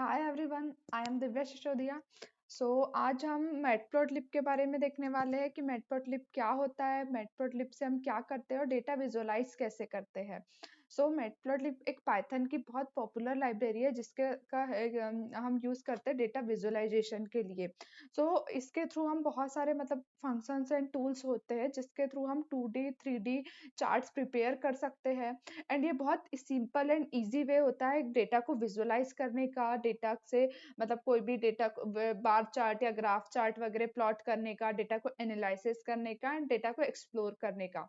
Hi everyone, I am Divya Sisodia. आज हम matplotlib के बारे में देखने वाले हैं कि मैटप्लॉटलिब क्या होता है, मैटप्लॉटलिब से हम क्या करते हैं और डेटा विजुअलाइज कैसे करते हैं। मैटप्लॉटलिब एक पाइथन की बहुत पॉपुलर लाइब्रेरी है जिसके हम यूज करते हैं डेटा विजुअलाइजेशन के लिए। इसके थ्रू हम बहुत सारे मतलब फंक्शंस एंड टूल्स होते हैं जिसके थ्रू हम 2D 3D चार्ट्स प्रिपेयर कर सकते हैं। एंड ये बहुत सिंपल एंड इजी वे होता है डेटा को विजुअलाइज करने का, डेटा से मतलब कोई भी डेटा बार चार्ट या ग्राफ चार्ट वगैरह प्लॉट करने का, डेटा को एनालिसिस करने का एंड डेटा को एक्सप्लोर करने का।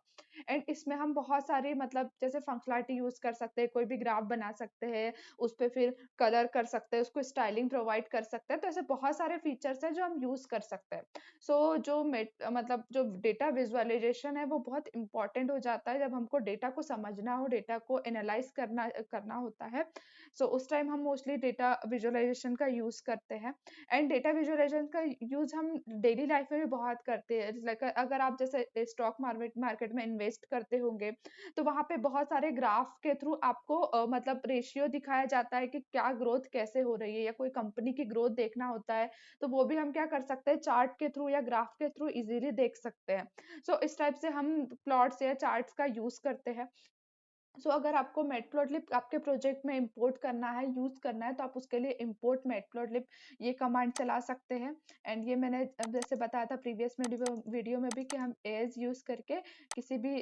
एंड इसमें हम बहुत सारे मतलब जैसे फंक्शनलिटी यूज कर सकते हैं, कोई भी ग्राफ बना सकते हैं, उस पर फिर कलर कर सकते हैं, उसको स्टाइलिंग प्रोवाइड कर सकते हैं। तो ऐसे बहुत सारे फीचर्स हैं जो हम यूज कर सकते हैं। मतलब जो डेटा विजुअलाइजेशन है वो बहुत इंपॉर्टेंट हो जाता है जब हमको डेटा को समझना हो, डेटा को एनालाइज करना करना होता है। उस टाइम हम मोस्टली डेटा विजुअलाइजेशन का यूज करते हैं। एंड डेटा विजुअलाइजेशन का यूज हम डेली लाइफ में भी बहुत करते हैं। लाइक अगर आप जैसे स्टॉक मार्केट में इन्वेस्ट करते होंगे तो वहां पे बहुत सारे ग्राफ के थ्रू आपको मतलब रेशियो दिखाया जाता है कि क्या ग्रोथ कैसे हो रही है, या कोई कंपनी की ग्रोथ देखना होता है तो वो भी हम क्या कर सकते हैं, चार्ट के थ्रू या ग्राफ के थ्रू इजीली देख सकते हैं। इस टाइप से हम प्लॉट्स या चार्ट्स का यूज करते हैं। अगर आपको मैटप्लॉटलिब आपके प्रोजेक्ट में इंपोर्ट करना है, यूज करना है, तो आप उसके लिए इंपोर्ट मैटप्लॉटलिब ये कमांड चला सकते हैं। एंड ये मैंने जैसे बताया था प्रीवियस में वीडियो में भी कि हम एज यूज करके किसी भी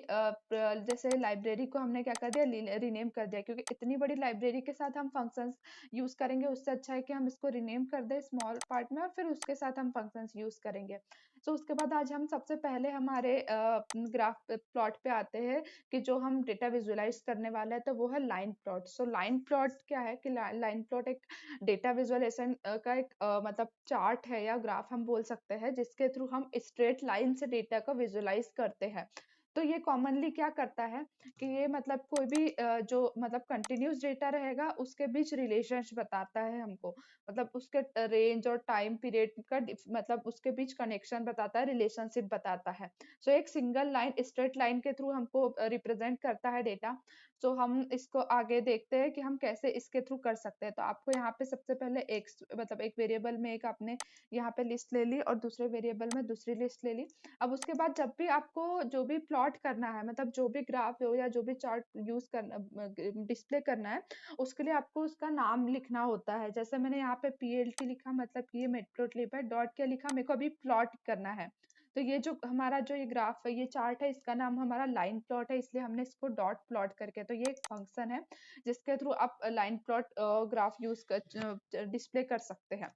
जैसे लाइब्रेरी को हमने क्या कर दिया, रीनेम कर दिया, क्योंकि इतनी बड़ी लाइब्रेरी के साथ हम फंक्शंस यूज करेंगे, उससे अच्छा है कि हम इसको रीनेम कर दें स्मॉल पार्ट में और फिर उसके साथ हम फंक्शंस यूज करेंगे। उसके बाद आज हम सबसे पहले हमारे ग्राफ प्लॉट पे आते हैं कि जो हम डेटा विजुअलाइज करने वाले हैं, तो वो है लाइन प्लॉट। लाइन प्लॉट क्या है कि लाइन प्लॉट एक डेटा विजुअलाइजेशन का एक मतलब चार्ट है या ग्राफ हम बोल सकते हैं, जिसके थ्रू हम स्ट्रेट लाइन से डेटा को विजुअलाइज करते हैं। तो ये कॉमनली क्या करता है कि ये मतलब कोई भी जो मतलब कंटिन्यूस डेटा रहेगा उसके बीच रिलेशंस बताता है हमको, मतलब उसके रेंज और टाइम पीरियड का मतलब उसके बीच कनेक्शन बताता है, रिलेशनशिप बताता है। एक सिंगल लाइन स्ट्रेट लाइन के थ्रू हमको रिप्रेजेंट करता है डेटा। हम इसको आगे देखते हैं कि हम कैसे इसके थ्रू कर सकते हैं। तो आपको यहाँ पे सबसे पहले एक मतलब एक वेरिएबल में एक आपने यहाँ पे लिस्ट ले ली और दूसरे वेरिएबल में दूसरी लिस्ट ले ली। अब उसके बाद जब भी आपको जो भी प्लॉट करना है, मतलब जो भी ग्राफ हो या जो भी चार्ट यूज करना डिस्प्ले करना है, उसके लिए आपको उसका नाम लिखना होता है। जैसे मैंने यहाँ पे PLT लिखा, मतलब कि ये मैटप्लॉटलिब है। डॉट क्या लिखा, मेरे को अभी प्लॉट करना है। तो ये जो हमारा जो ये ग्राफ है, ये चार्ट है, इसका नाम हमारा लाइन प्लॉट है, इसलिए हमने इसको डॉट प्लॉट करके, तो ये एक फंक्शन है जिसके थ्रू आप लाइन प्लॉट ग्राफ यूज कर डिस्प्ले कर सकते हैं।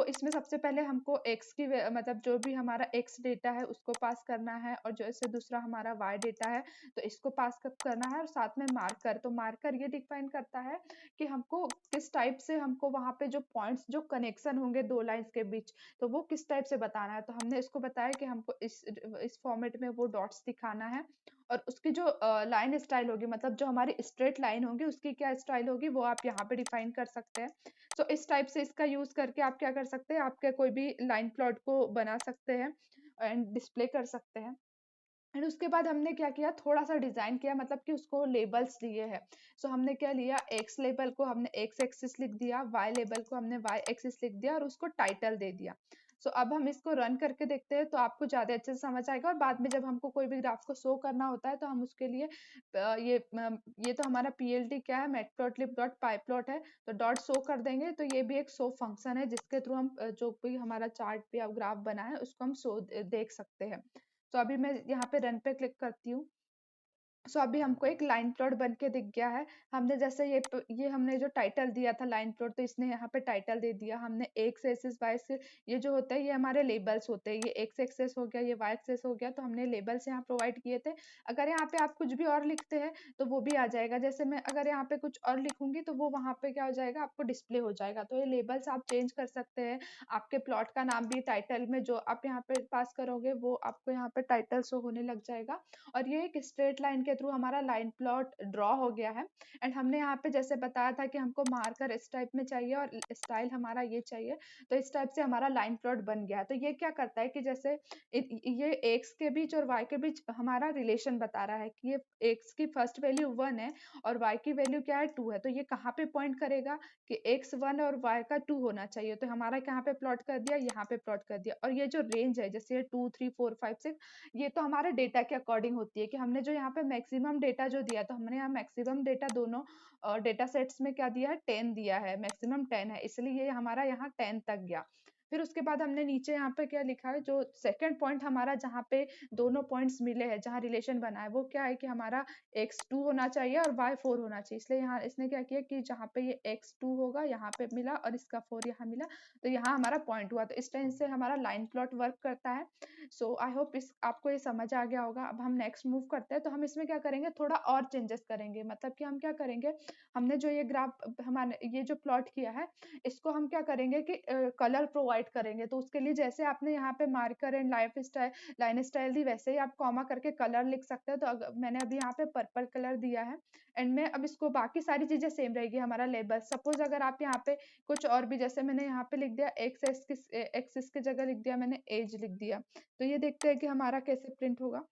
इसमें सबसे पहले हमको x की मतलब जो भी हमारा x डेटा है उसको पास करना है, और जैसे दूसरा हमारा y डेटा है तो इसको पास करना है, और साथ में मार्कर। तो मार्कर ये डिफाइन करता है कि हमको किस टाइप से हमको वहां पे जो पॉइंट्स, जो कनेक्शन होंगे दो लाइंस के बीच, तो वो किस टाइप से बताना है। तो हमने इसको बताया कि हमको इस फॉर्मेट में वो डॉट्स दिखाना है, और उसकी जो लाइन स्टाइल होगी, मतलब जो हमारी स्ट्रेट लाइन होगी उसकी क्या स्टाइल होगी, वो आप यहाँ पे डिफाइन कर सकते हैं। इस टाइप से इसका यूज करके आप क्या कर सकते हैं, आपके कोई भी लाइन प्लॉट को बना सकते हैं एंड डिस्प्ले कर सकते हैं। एंड उसके बाद हमने क्या किया, थोड़ा सा डिजाइन किया, मतलब कि उसको लेबल्स दिए हैं। हमने क्या लिया, एक्स लेबल को हमने एक्स एक्सिस लिख दिया, वाई लेबल को हमने वाई एक्सिस लिख दिया, और उसको टाइटल दे दिया। अब हम इसको रन करके देखते हैं तो आपको ज्यादा अच्छे से समझ आएगा, और बाद में जब हमको कोई भी ग्राफ को शो करना होता है तो हम उसके लिए ये तो हमारा PLT क्या है, मैटप्लॉटलिब डॉट पाईप्लॉट है, तो डॉट शो कर देंगे। तो ये भी एक शो फंक्शन है जिसके थ्रू हम जो भी हमारा चार्ट या ग्राफ बना है उसको हम शो देख सकते हैं। अभी मैं यहाँ पे रन पे क्लिक करती हूँ। अभी हमको एक लाइन प्लॉट बन के दिख गया है। हमने जैसे ये हमने जो टाइटल दिया था लाइन प्लॉट, तो इसने यहाँ पे टाइटल दे दिया। हमने एक्स एक्सिस वाई से, ये जो होता है ये हमारे लेबल्स होते हैं, ये एक्स एक्सेस हो गया, ये वाई एक्सेस हो गया, तो हमने लेबल्स यहाँ प्रोवाइड किए थे। अगर यहाँ पे आप कुछ भी और लिखते हैं तो वो भी आ जाएगा। जैसे मैं अगर यहाँ पे कुछ और लिखूंगी तो वो वहां पे क्या हो जाएगा, आपको डिस्प्ले हो जाएगा। तो ये लेबल्स आप चेंज कर सकते हैं। आपके प्लॉट का नाम भी टाइटल में जो आप यहाँ पे पास करोगे वो आपको यहाँ पे टाइटल शो होने लग जाएगा। और ये एक स्ट्रेट लाइन के थ्रू हमारा लाइन प्लॉट ड्रॉ हो गया है। एंड हमने यहाँ पे जैसे बताया था कि हमको मार्कर इस टाइप में चाहिए और स्टाइल हमारा ये चाहिए, तो इस टाइप से हमारा लाइन प्लॉट बन गया। तो ये क्या करता है कि जैसे ये एक्स के बीच और वाई के बीच हमारा रिलेशन बता रहा है कि ये एक्स की फर्स्ट वैल्यू 1 है और वाई की वैल्यू क्या है 2 है। तो ये कहाँ पे पॉइंट करेगा कि एक्स 1 और वाई का 2 होना चाहिए। तो हमारा कहाँ पे प्लॉट कर दिया, यहाँ पे प्लॉट कर दिया। और ये जो रेंज है जैसे 2 3 4 5 6, ये तो हमारे डेटा के अकॉर्डिंग होती है कि हमने जो यहाँ पे मैक्सिमम डेटा जो दिया, तो हमने यहाँ मैक्सिमम डेटा दोनों डेटा सेट्स में क्या दिया है, 10 दिया है, मैक्सिमम 10 है, इसलिए ये हमारा यहाँ 10 तक गया। फिर उसके बाद हमने नीचे यहाँ पे क्या लिखा है, जो सेकंड पॉइंट हमारा जहाँ पे दोनों पॉइंट्स मिले हैं, जहाँ रिलेशन बना है, वो क्या है कि हमारा x2 होना चाहिए और y4 होना चाहिए। इसलिए यहाँ इसने क्या किया कि जहाँ पे ये x2 होगा यहाँ पे मिला और इसका 4 यहाँ मिला, तो यहाँ हमारा पॉइंट हुआ। तो इस टाइम से हमारा लाइन प्लॉट वर्क करता है। सो आई होप इस आपको ये समझ आ गया होगा। अब हम नेक्स्ट मूव करते हैं। तो हम इसमें क्या करेंगे, थोड़ा और चेंजेस करेंगे। मतलब कि हम क्या करेंगे, हमने जो ये ग्राफ हमारे ये जो प्लॉट किया है, इसको हम क्या करेंगे कि कलर प्रोवाइड करेंगे। तो उसके लिए जैसे आपने यहाँ पे मार्कर एंड लाइन स्टाइल दी, वैसे ही आप कॉमा करके कलर लिख सकते हो। तो मैंने अभी यहाँ पे पर्पल कलर दिया है एंड में अब इसको बाकी सारी चीजें सेम रहेगी। हमारा लेबल, सपोज अगर आप यहाँ पे कुछ और भी, जैसे मैंने यहाँ पे लिख दिया एक्स की जगह लिख दिया मैंने एज लिख दिया, तो ये देखते हैं कि हमारा कैसे प्रिंट होगा।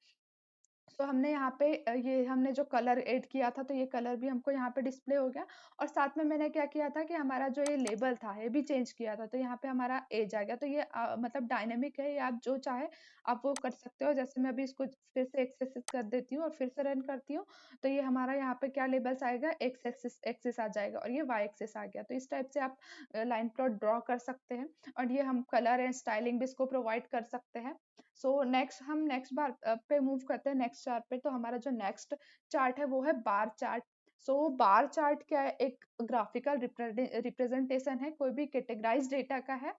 तो हमने यहाँ पे ये हमने जो कलर ऐड किया था, तो ये कलर भी हमको यहाँ पे डिस्प्ले हो गया। और साथ में मैंने क्या किया था कि हमारा जो ये लेबल था ये भी चेंज किया था, तो यहाँ पे हमारा एज आ गया। तो ये मतलब डायनेमिक है, ये आप जो चाहे आप वो कर सकते हो। जैसे मैं अभी इसको फिर से एक्सेस कर देती हूँ और फिर से रन करती हूँ, तो ये हमारा यहाँ पे क्या लेबल्स आएगा, एक्स एक्सिस आ जाएगा और ये वाई एक्सिस आ गया। तो इस टाइप से आप लाइन प्लॉट ड्रॉ कर सकते हैं और ये हम कलर एंड स्टाइलिंग भी इसको प्रोवाइड कर सकते हैं। सो नेक्स्ट हम नेक्स्ट बार पे मूव करते हैं, नेक्स्ट चार्ट पे। तो हमारा जो नेक्स्ट चार्ट है वो है बार चार्ट। सो बार चार्ट क्या है, एक ग्राफिकल रिप्रेजेंटेशन है, कोई भी कैटेगराइज डेटा का है।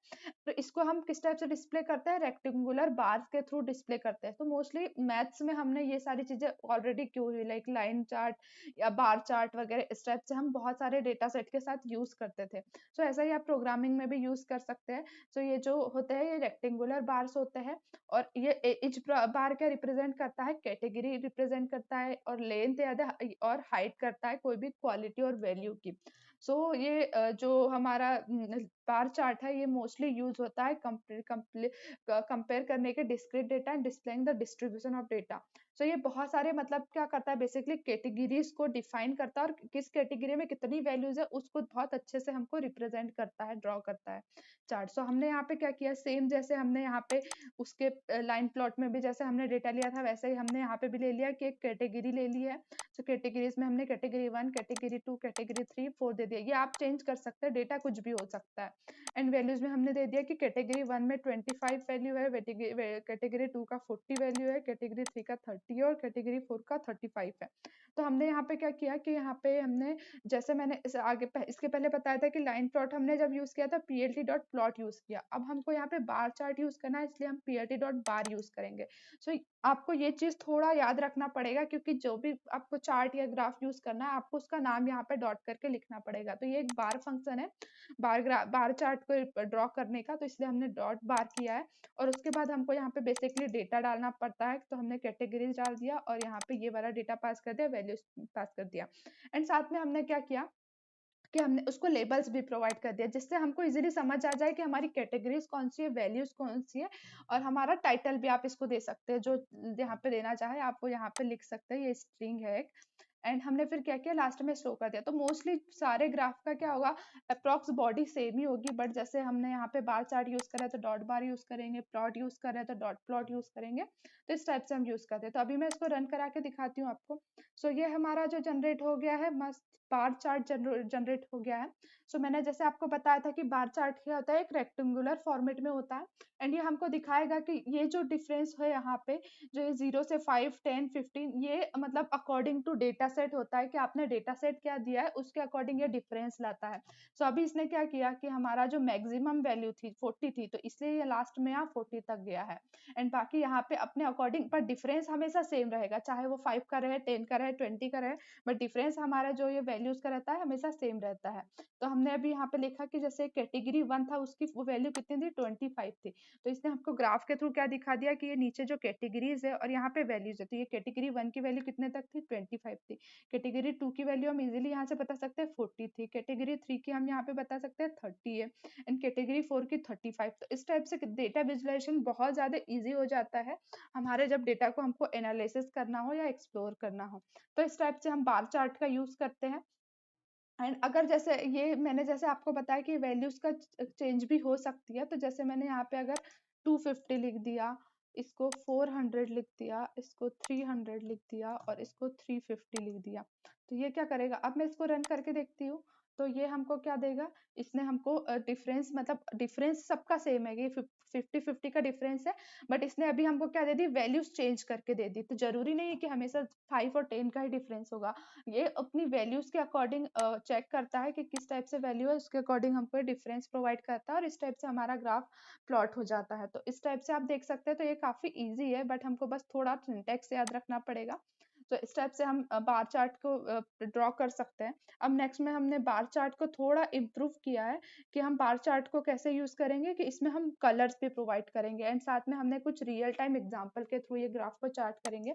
तो इसको हम किस टाइप से डिस्प्ले करते हैं, रेक्टेंगुलर बार के थ्रू डिस्प्ले करते हैं। तो मोस्टली मैथ्स में हमने ये सारी चीजें ऑलरेडी की हुई, लाइक लाइन चार्ट या बार चार्ट वगैरह, इस टाइप से हम बहुत सारे डेटा सेट के साथ यूज करते थे। सो ऐसा ही आप प्रोग्रामिंग में भी यूज कर सकते हैं। सो ये जो होते हैं ये रेक्टेंगुलर बार्स होते हैं और ये ईच बार क्या रिप्रेजेंट करता है, कैटेगरी रिप्रेजेंट करता है और लेंथ या और हाइट करता है कोई भी क्वालिटी और वैल्यू की। सो ये जो हमारा बार चार्ट है, ये मोस्टली यूज होता है कंपेयर करने के discrete data and displaying the distribution of data. So ये बहुत सारे मतलब क्या करता है, बेसिकली कैटेगरीज को डिफाइन करता है और किस कैटेगरी में कितनी वैल्यूज है उसको बहुत अच्छे से हमको रिप्रेजेंट करता है, ड्रॉ करता है चार्ट। सो हमने यहाँ पे क्या किया, सेम जैसे हमने यहाँ पे उसके लाइन प्लॉट में भी जैसे हमने डेटा लिया था, वैसे ही हमने यहाँ पे भी ले लिया कि एक कैटेगरी ले ली है। तो कैटेगरीज में हमने कैटेगरी 1, कैटेगरी 2, कैटेगरी 3, 4 दे दिया। ये आप चेंज कर सकते हैं, डेटा कुछ भी हो सकता है। एंड वैल्यूज में हमने दे दिया कि कैटेगरी 1 में 25 वैल्यू है, कैटेगरी 2 का 40 वैल्यू है, कैटेगरी 3 का 30 है और कैटेगरी 4 का 35 है। तो हमने यहाँ पे क्या किया कि यहाँ पे हमने, जैसे मैंने इसके पहले बताया था कि लाइन प्लॉट हमने जब यूज किया था plt डॉट प्लॉट यूज किया। अब हमको यहाँ पे बार चार्ट यूज करना है, इसलिए हम plt डॉट बार यूज करेंगे। सो आपको ये चीज थोड़ा याद रखना पड़ेगा, क्योंकि जो भी आपको चार्ट या ग्राफ यूज करना है, आपको उसका नाम यहाँ पे डॉट करके लिखना पड़ेगा। तो ये एक बार फंक्शन है बार चार्ट को ड्रॉ करने का, तो इसलिए हमने डॉट बार किया है। और उसके बाद हमको यहाँ पे बेसिकली डेटा डालना पड़ता है, तो हमने कैटेगरीज डाल दिया और यहाँ पे ये वाला डेटा पास कर दिया, वैल्यूज पास कर दिया। एंड साथ में हमने क्या किया कि हमने उसको लेबल्स भी प्रोवाइड कर दिया, जिससे हमको इजीली समझ आ जाए कि हमारी कैटेगरीज कौन सी है, वैल्यूज कौन सी है। और हमारा टाइटल भी आप इसको दे सकते हैं, जो यहाँ पे देना चाहे आप वो यहाँ पे लिख सकते हैं, ये स्ट्रिंग है एक। एंड हमने फिर क्या किया, लास्ट में शो कर दिया। तो मोस्टली सारे ग्राफ का क्या होगा, अप्रॉक्स बॉडी सेम ही होगी, बट जैसे हमने यहाँ पे बार चार्ट यूज करा है तो डॉट बार यूज करेंगे, प्लॉट यूज कर रहे हैं तो डॉट प्लॉट यूज करेंगे। तो इस टाइप से हम यूज करते हैं। तो अभी मैं इसको रन करा के दिखाती हूँ आपको। सो ये हमारा जो जनरेट हो गया है, मस्त बार चार्ट जनरेट हो गया है। सो मैंने जैसे आपको बताया था कि बार चार्ट क्या होता है, एक रेक्टेंगुलर फॉर्मेट में होता है। एंड ये हमको दिखाएगा कि ये जो डिफरेंस है यहाँ पे, जो ये 0 से 5, 10, 15, ये मतलब अकॉर्डिंग टू डेटा सेट होता है कि आपने डेटा सेट क्या दिया है उसके अकॉर्डिंग ये डिफरेंस लाता है। सो अभी इसने क्या किया कि हमारा जो मैक्सिमम वैल्यू थी 40 थी, तो इसलिए ये लास्ट में यहाँ 40 तक गया है। एंड बाकी यहाँ पे अपने अकॉर्डिंग, पर डिफरेंस हमेशा सेम रहेगा, चाहे वो 5 का रहे, 10 का रहे, 20 का रहे, बट डिफरेंस हमारा जो ये वैल्यूज का रहता है हमेशा सेम रहता है। तो हमने अभी यहाँ पे लिखा कि जैसे कैटेगरी 1 था उसकी वो वैल्यू कितनी थी 25 थी। तो इसने हमको ग्राफ के थ्रू क्या दिखा दिया कि ये नीचे जो कैटेगरीज है और यहाँ पे वैल्यूज है, तो ये कैटेगरी 1 की वैल्यू कितने तक थी 25 थी। कैटेगरी 2 की वैल्यू हम इजीली यहाँ से बता सकते हैं 40 थी। कैटेगरी 3 की हम यहाँ पे बता सकते हैं 30 है एंड कैटेगरी 4 की 35। तो इस टाइप से डेटा विजुअलाइजेशन बहुत ज्यादा ईजी हो जाता है हमारे जब डेटा को हमको एनालिसिस करना हो या एक्सप्लोर करना हो। तो इस टाइप से हम बार चार्ट का यूज करते हैं। एंड अगर जैसे ये मैंने जैसे आपको बताया कि वैल्यूज का चेंज भी हो सकती है, तो जैसे मैंने यहाँ पे अगर 250 लिख दिया, इसको 400 लिख दिया, इसको 300 लिख दिया और इसको 350 लिख दिया, तो ये क्या करेगा, अब मैं इसको रन करके देखती हूँ। तो ये हमको क्या देगा, इसने हमको डिफरेंस, मतलब डिफरेंस सबका सेम है, ये 50-50 का डिफरेंस है, बट इसने अभी हमको क्या दे दी, वैल्यूज चेंज करके दे दी। तो जरूरी नहीं है कि हमेशा 5 और 10 का ही डिफरेंस होगा, ये अपनी वैल्यूज के अकॉर्डिंग चेक करता है कि किस टाइप से वैल्यू है, उसके अकॉर्डिंग हमको डिफरेंस प्रोवाइड करता है और इस टाइप से हमारा ग्राफ प्लॉट हो जाता है। तो इस टाइप से आप देख सकते हैं। तो ये काफी इजी है, बट हमको बस थोड़ा सिंटेक्स याद रखना पड़ेगा। तो इस टाइप से हम बार चार्ट को ड्रॉ कर सकते हैं। अब नेक्स्ट में हमने बार चार्ट को थोड़ा इम्प्रूव किया है कि हम बार चार्ट को कैसे यूज करेंगे कि इसमें हम कलर्स भी प्रोवाइड करेंगे एंड साथ में हमने कुछ रियल टाइम एग्जांपल के थ्रू ये ग्राफ को चार्ट करेंगे।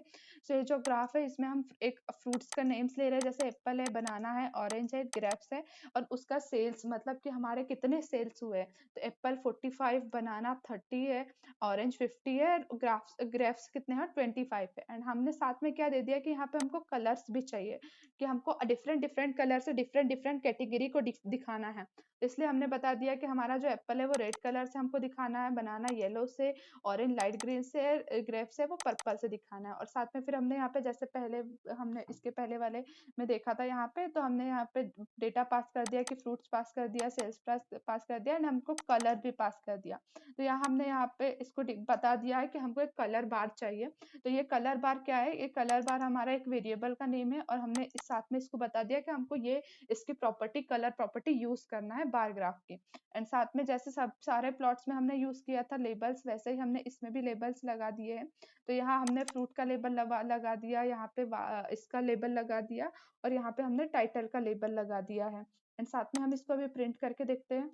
तो ये जो ग्राफ है इसमें हम एक फ्रूट्स का नेम्स ले रहे हैं, जैसे एप्पल है, बनाना है, ऑरेंज है, ग्रेप्स है और उसका सेल्स, मतलब कि हमारे कितने सेल्स हुए हैं। तो एप्पल 45, बनाना 30 है, ऑरेंज 50 है, ग्राफ्स ग्रेप्स कितने हैं 25 है। एंड हमने साथ में क्या दे दिया कि यहाँ पे हमको कलर्स भी चाहिए कि हमको डिफरेंट डिफरेंट कलर से डिफरेंट डिफरेंट कैटेगरी को दिखाना है। तो इसलिए हमने बता दिया कि हमारा जो एप्पल है वो रेड कलर से हमको दिखाना है, बनाना येलो से, ऑरेंज लाइट ग्रीन से, ग्रेप्स है वो पर्पल से दिखाना है। और साथ में फिर हमने यहाँ पे जैसे पहले हमने इसके पहले वाले में देखा था यहाँ पे, तो हमने यहाँ पे डेटा पास कर दिया कि फ्रूट्स पास कर दिया, सेल्स पास कर दिया एंड हमको कलर भी पास कर दिया। तो यहाँ हमने यहाँ पे इसको बता दिया है कि हमको एक कलर बार चाहिए। तो ये कलर बार क्या है, ये कलर बार हमारा एक वेरिएबल का नेम है और हमने इस साथ में इसको बता दिया कि हमको ये इसकी प्रॉपर्टी, कलर प्रॉपर्टी यूज करना है बार ग्राफ की। एंड साथ में जैसे सब सारे प्लॉट्स में हमने यूज किया था लेबल्स, वैसे ही हमने इसमें भी लेबल्स लगा दिए हैं। तो यहाँ हमने फ्रूट का लेबल लगा दिया, यहाँ पे इसका लेबल लगा दिया और यहाँ पे हमने टाइटल का लेबल लगा दिया है। एंड साथ में हम इसको भी प्रिंट करके देखते हैं।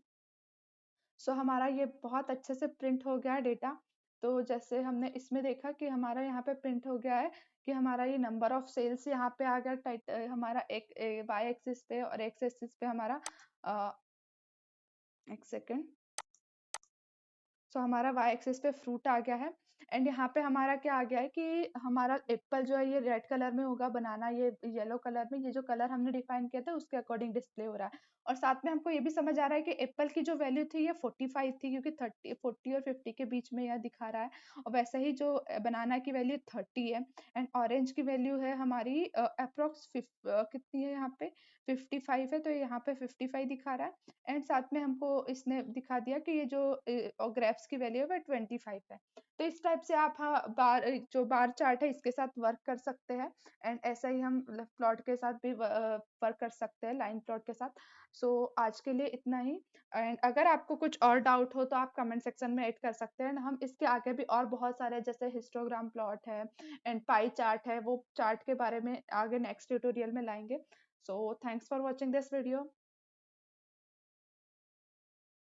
सो हमारा ये बहुत अच्छे से प्रिंट हो गया है डेटा। तो जैसे हमने इसमें देखा कि हमारा यहाँ पे प्रिंट हो गया है कि हमारा ये नंबर ऑफ सेल्स यहाँ पे आ गया, हमारा एक वाई एक्सिस पे और एक्स एक्सिस पे हमारा एक सेकेंड। सो हमारा वाई एक्सिस पे फ्रूट आ गया है एंड यहाँ पे हमारा क्या आ गया है कि हमारा एप्पल जो है ये रेड कलर में होगा, बनाना ये येलो कलर में, ये जो कलर हमने डिफाइन किया था उसके अकॉर्डिंग डिस्प्ले हो रहा है। और साथ में हमको ये भी समझ आ रहा है कि एप्पल की जो वैल्यू थी ये 45 थी, क्योंकि 40 और 50 के बीच में यह दिखा रहा है। और वैसे ही जो बनाना की वैल्यू 30 है एंड ऑरेंज की वैल्यू है हमारी अप्रोक्स कितनी है यहाँ पे 55 है, तो यहाँ पे 55 दिखा रहा है। एंड साथ में हमको इसने दिखा दिया कि ये जो ग्रेप्स की वैल्यू है वो 25 है। तो इस टाइप से आप जो बार चार्ट है इसके साथ वर्क कर सकते हैं एंड ऐसा ही हम प्लॉट के साथ भी वर्क कर सकते हैं, लाइन प्लॉट के साथ। सो आज के लिए इतना ही। एंड अगर आपको कुछ और डाउट हो तो आप कमेंट सेक्शन में ऐड कर सकते हैं। हम इसके आगे भी और बहुत सारे जैसे हिस्टोग्राम प्लॉट है एंड पाई चार्ट है, वो चार्ट के बारे में आगे नेक्स्ट ट्यूटोरियल में लाएंगे। So thanks for watching this video.